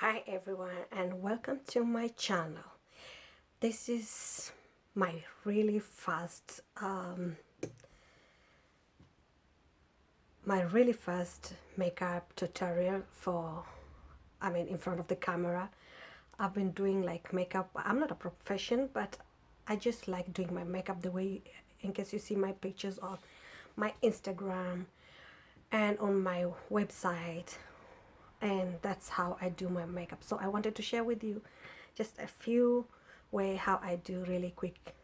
Hi everyone and welcome to my channel. This is my really fast makeup tutorial for in front of the camera. I've been doing like makeup. I'm not a profession, but I just like doing my makeup the way, in case you see my pictures on my Instagram and on my website, and that's how I do my makeup. So I wanted to share with you just a few way how I do really quick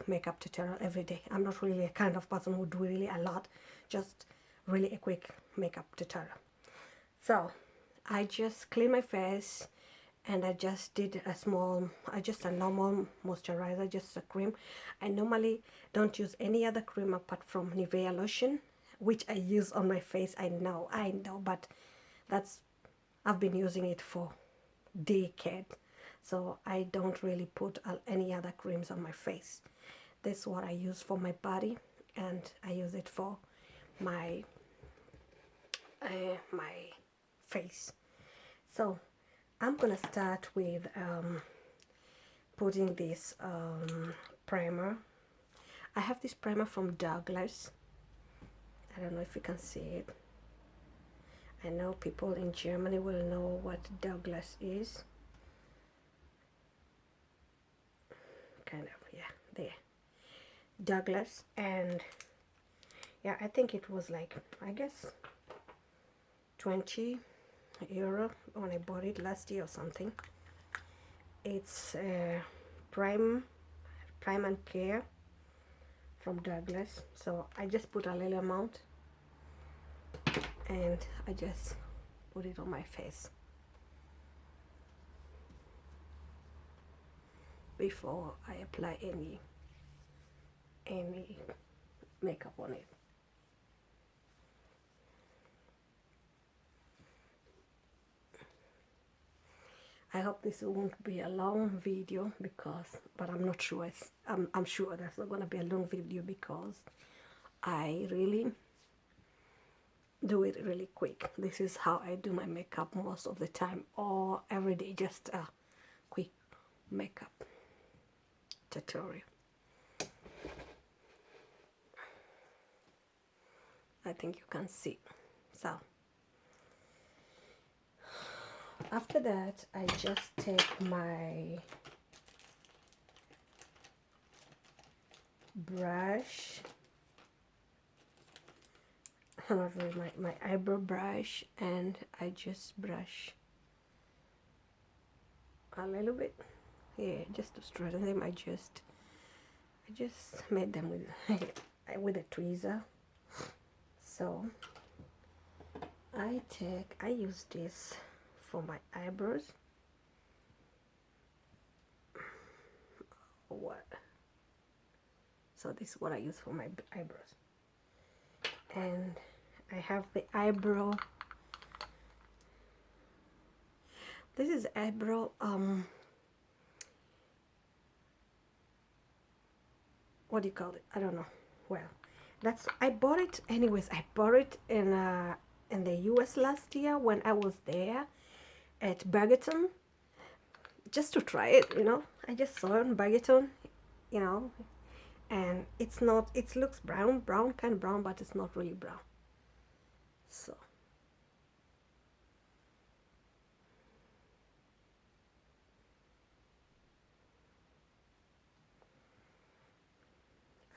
makeup tutorial every day. I'm not really a kind of person who do really a lot, just really a quick makeup tutorial. So I just clean my face and I just did a normal moisturizer, just a cream. I normally don't use any other cream apart from Nivea lotion, which I use on my face. I know, but that's I've been using it for decades, so I don't really put any other creams on my face. This is what I use for my body, and I use it for my my face. So I'm gonna start with putting this primer. I have this primer from Douglas. I don't know if you can see it. I know people in Germany will know what Douglas is. Kind of, yeah, there. Douglas, and yeah, I think it was like, I guess, 20 euro when I bought it last year or something. It's Prime and Care from Douglas. So I just put a little amount and I just put it on my face before I apply any makeup on it. I hope this won't be a long video but I'm not sure. I'm sure that's not gonna be a long video because I really do it really quick. This is how I do my makeup most of the time, or every day, just a quick makeup tutorial. I think you can see. So after that, I just take my brush, not really my eyebrow brush, and I just brush a little bit here just to straighten them. I just made them with a tweezer. So I use this for my eyebrows. So this is what I use for my eyebrows. And I have the eyebrow. This is eyebrow what do you call it? I don't know. Well, I bought it anyways. I bought it in the US last year when I was there at Bergerton, just to try it, I just saw it in Bergerton, and it looks brown, kind of brown, but it's not really brown. So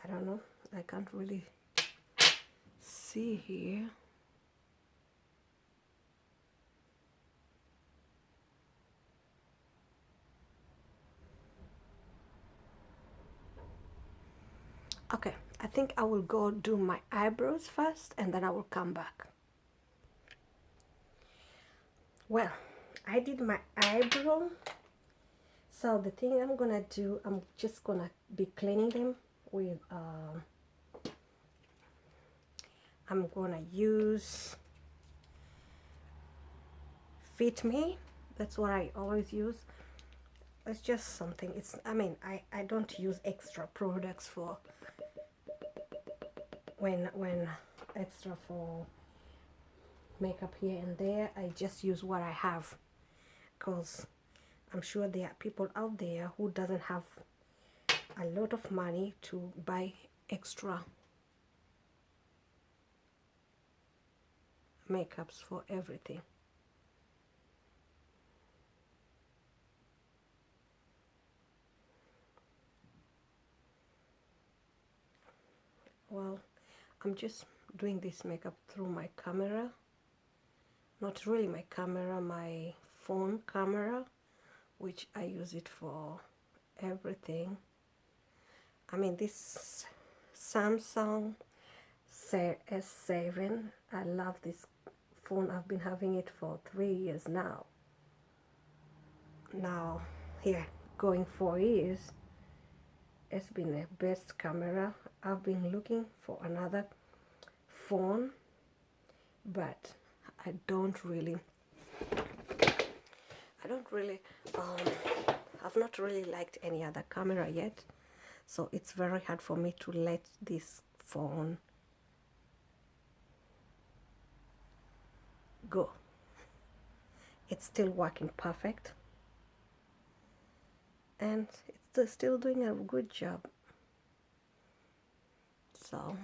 I don't know, I can't really see here. Okay, I think I will go do my eyebrows first and then I will come back. Well, I did my eyebrow. So the thing I'm gonna do, I'm just gonna be cleaning them with I'm gonna use Fit Me. That's what I always use. It's just something, I don't use extra products for when extra for makeup here and there. I just use what I have. because I'm sure there are people out there who doesn't have a lot of money to buy extra makeups for everything. Well, I'm just doing this makeup through my camera. Not really my camera, my phone camera, which I use it for everything. I mean, this Samsung S7, I love this phone. I've been having it for 3 years now. Now, here, going 4 years, it's been the best camera. I've been looking for another phone, but I don't really, I've not really liked any other camera yet. So it's very hard for me to let this phone go. It's still working perfect. And it's still doing a good job. So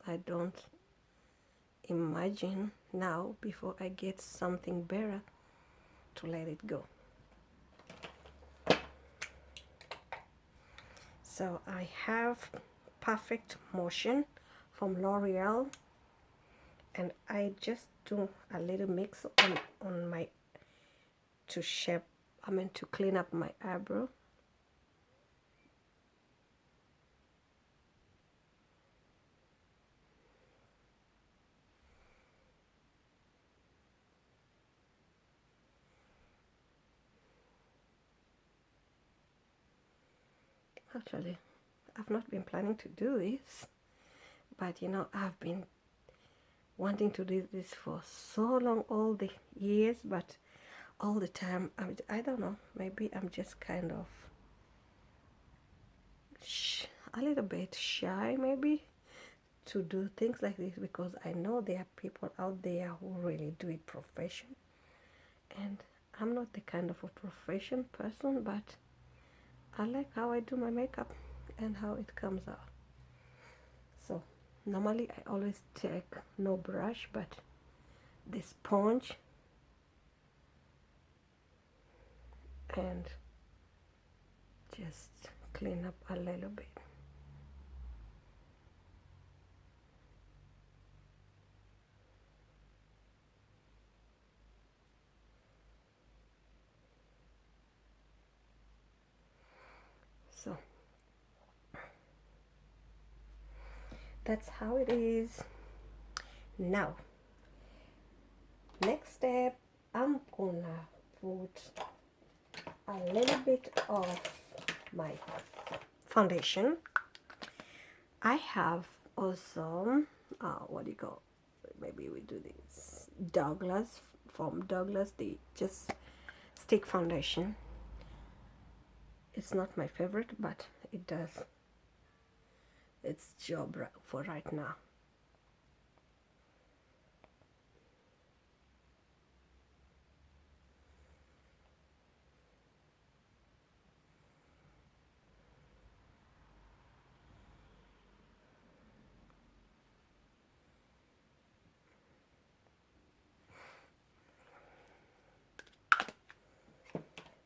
I don't imagine now, before I get something better, to let it go. So I have Perfect Motion from L'Oreal, and I just do a little mix on my, to clean up my eyebrow. Actually, I've not been planning to do this, but you know, I've been wanting to do this for so long, all the years, but all the time, I don't know, maybe I'm just kind of a little bit shy, maybe, to do things like this, because I know there are people out there who really do it profession, and I'm not the kind of a profession person, but I like how I do my makeup and how it comes out. So normally I always take no brush, but the sponge, and just clean up a little bit. So that's how it is. Now, next step, I'm gonna put a little bit of my foundation. I have also, what do you call, maybe we do this, Douglas, from Douglas, the just stick foundation. It's not my favorite, but it does its job for right now.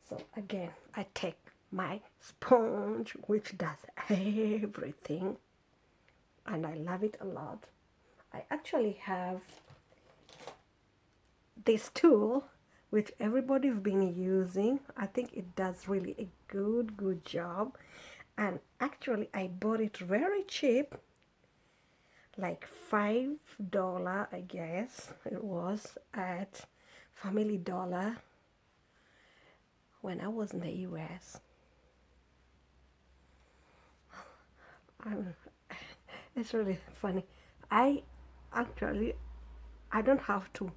So again, I take my sponge, which does everything, and I love it a lot. I actually have this tool which everybody's been using. I think it does really a good job, and actually I bought it very cheap, like $5, I guess it was, at Family Dollar when I was in the US. It's really funny. I actually, I don't have to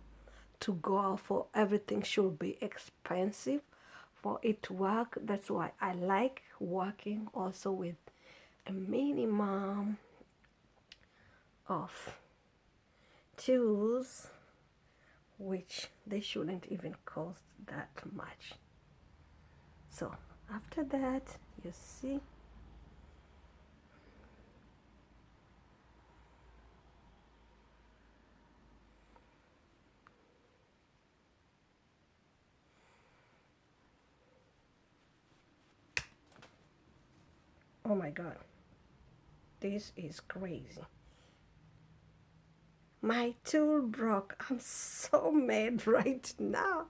go out for everything should be expensive for it to work. That's why I like working also with a minimum of tools which they shouldn't even cost that much. So after that, you see, oh my god, this is crazy. My tool broke. I'm so mad right now.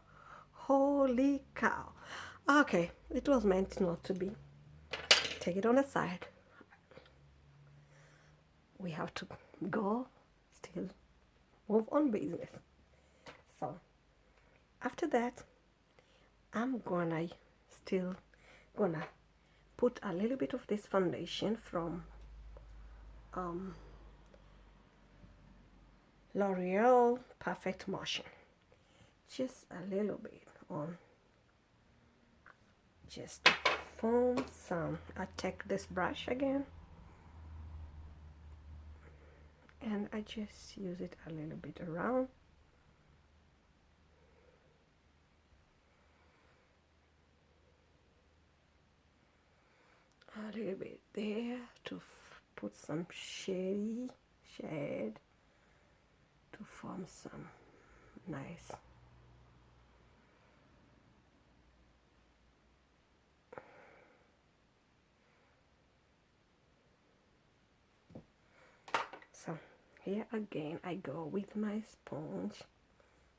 Holy cow. Okay, it was meant not to be. Take it on the side. We have to go, still move on business. So after that, I'm gonna still gonna put a little bit of this foundation from L'Oreal Perfect Motion, just a little bit on, just to form some. I take this brush again and I just use it a little bit around. A little bit there to put some shade to form some nice so here again I go with my sponge,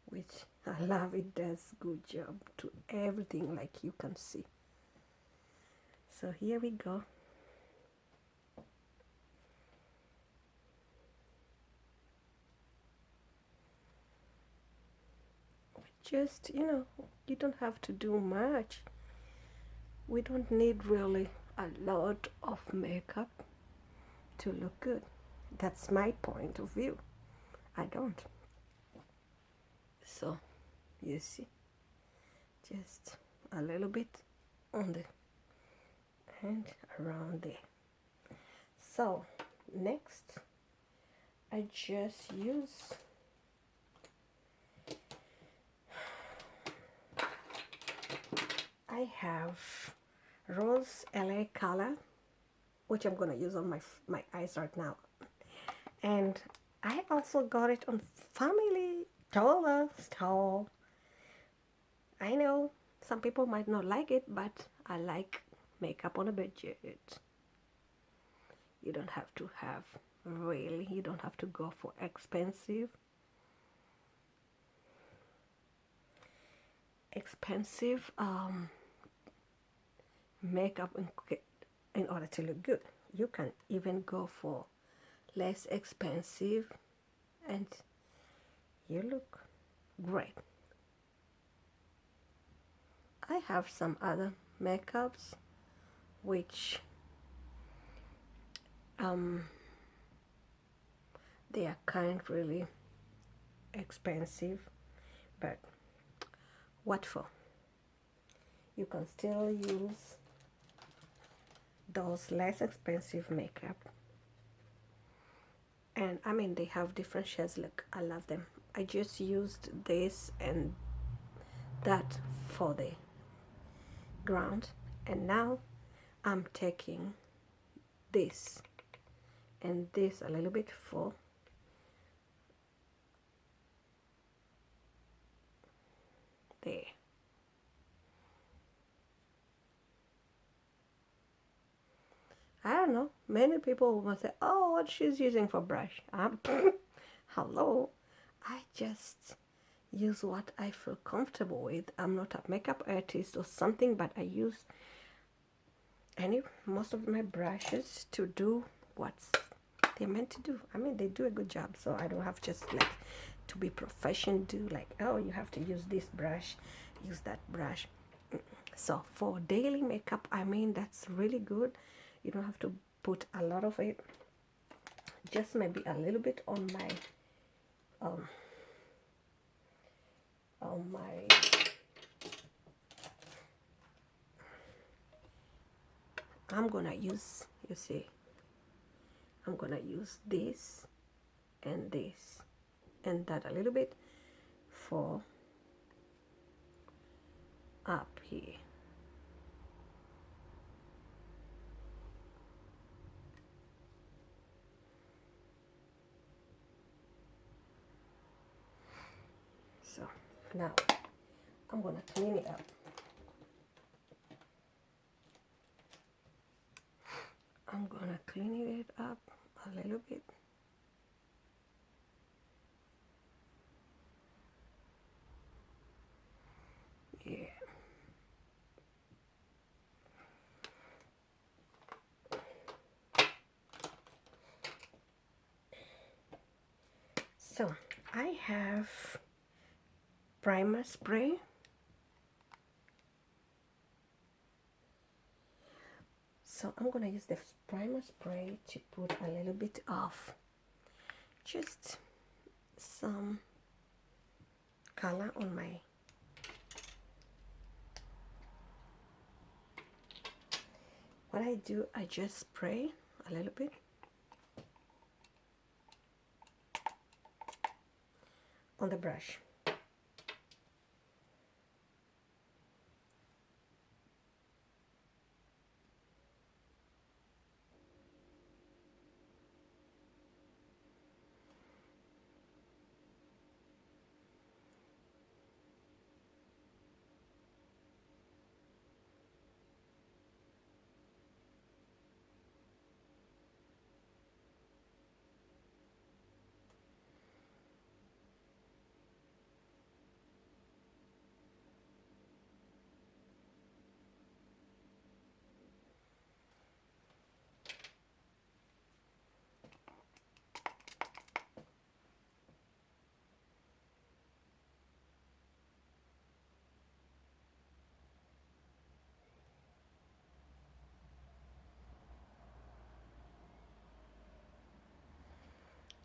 which I love. It does good job to everything, like you can see. So here we go. Just, you don't have to do much. We don't need really a lot of makeup to look good. That's my point of view. I don't. So, you see, just a little bit on the and around there. So, next, I just use I have Rose LA color, which I'm gonna use on my eyes right now, and I also got it on Family Dollar Store. I know some people might not like it, but I like makeup on a budget. You don't have to have, really, you don't have to go for expensive makeup in order to look good. You can even go for less expensive and you look great. I have some other makeups which they are kind of really expensive, but what for? You can still use those less expensive makeup, and I mean they have different shades. Look, I love them. I just used this and that for the ground, and now I'm taking this and this a little bit for there. I don't know, many people will say, oh, what she's using for brush. Hello, I just use what I feel comfortable with. I'm not a makeup artist or something, but I use most of my brushes to do what they're meant to do. I mean, they do a good job, so I don't have just like to be professional, do like, oh, you have to use this brush, use that brush. So for daily makeup, I mean, that's really good. You don't have to put a lot of it, just maybe a little bit on my I'm gonna use, you see, I'm gonna use this and that a little bit for up here. So now I'm gonna clean it up. I'm gonna clean it up a little bit. Yeah. So I have primer spray. So I'm gonna use the primer spray to put a little bit of just some color on my what I do, I just spray a little bit on the brush.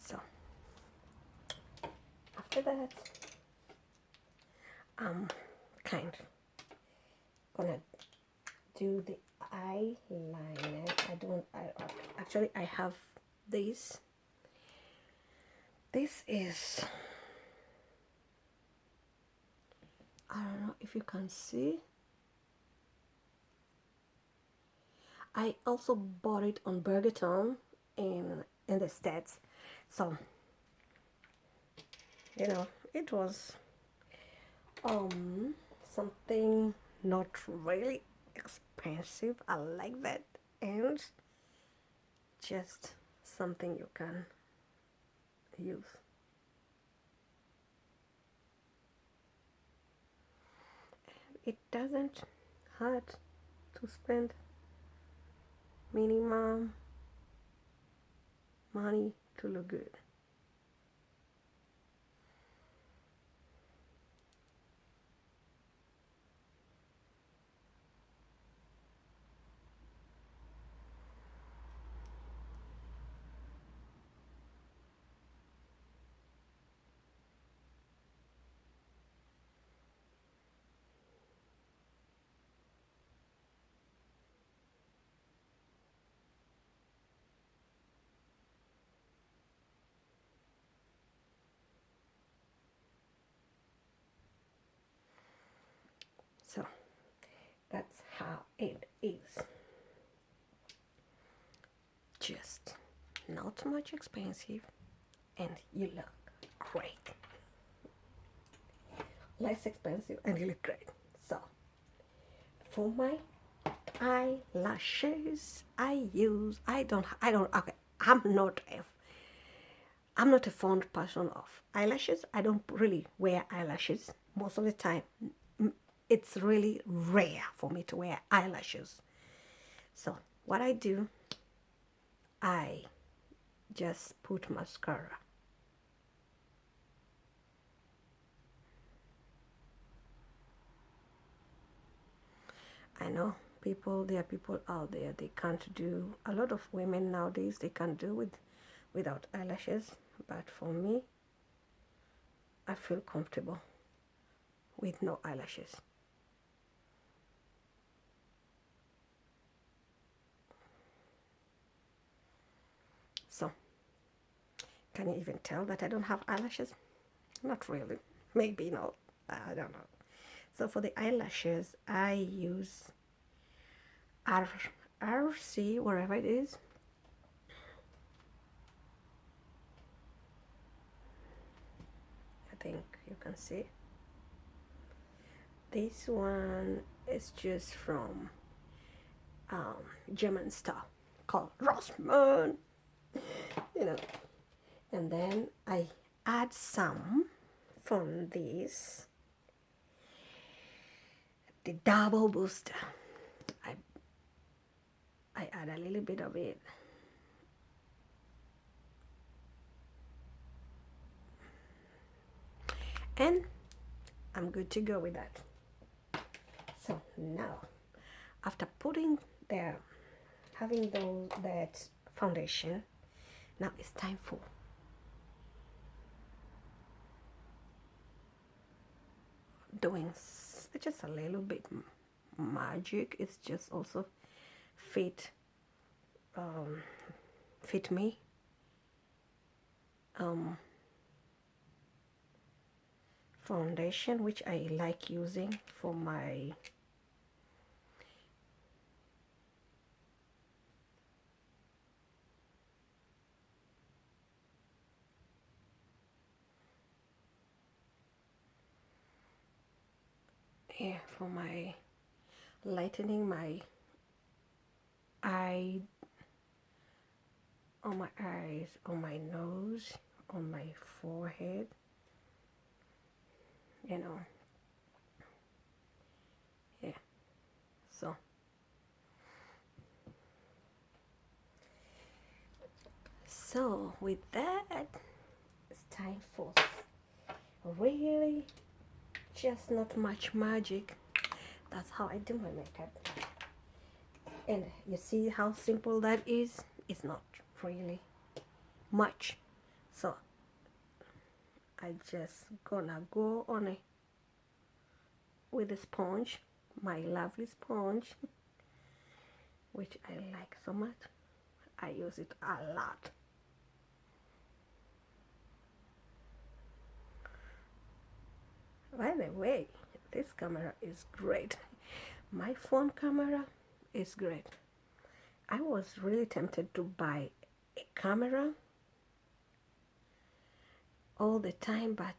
So after that, I'm kind of gonna do the eyeliner. Actually I have this. This is, I don't know if you can see. I also bought it on Burgertown in the States. So, you know, it was something not really expensive. I like that, and just something you can use. It doesn't hurt to spend minimum money to look good. So that's how it is. Just not much expensive, and you look great. Less expensive and you look great. So for my eyelashes, okay, I'm not a fond person of eyelashes. I don't really wear eyelashes most of the time. It's really rare for me to wear eyelashes. So what I do, I just put mascara. I know there are people out there, they can't do, a lot of women nowadays, they can't do without eyelashes. But for me, I feel comfortable with no eyelashes. So, can you even tell that I don't have eyelashes? Not really. Maybe not. I don't know. So for the eyelashes, I use RC, wherever it is. I think you can see. This one is just from German store called Rossmann, you know. And then I add some from this, the double booster. I add a little bit of it. And I'm good to go with that. So now, after putting there, having that foundation, now it's time for doing just a little bit magic. It's just also fit fit me. Foundation, which I like using for my lightening my eye, on my eyes, on my nose, on my forehead, you know. Yeah. So with that, it's time for really just not much magic. That's how I do my makeup. And you see how simple that is? It's not really much. So I just gonna go on it with a sponge, my lovely sponge, which I like so much. I use it a lot. By the way, this camera is great. My phone camera is great. I was really tempted to buy a camera all the time, but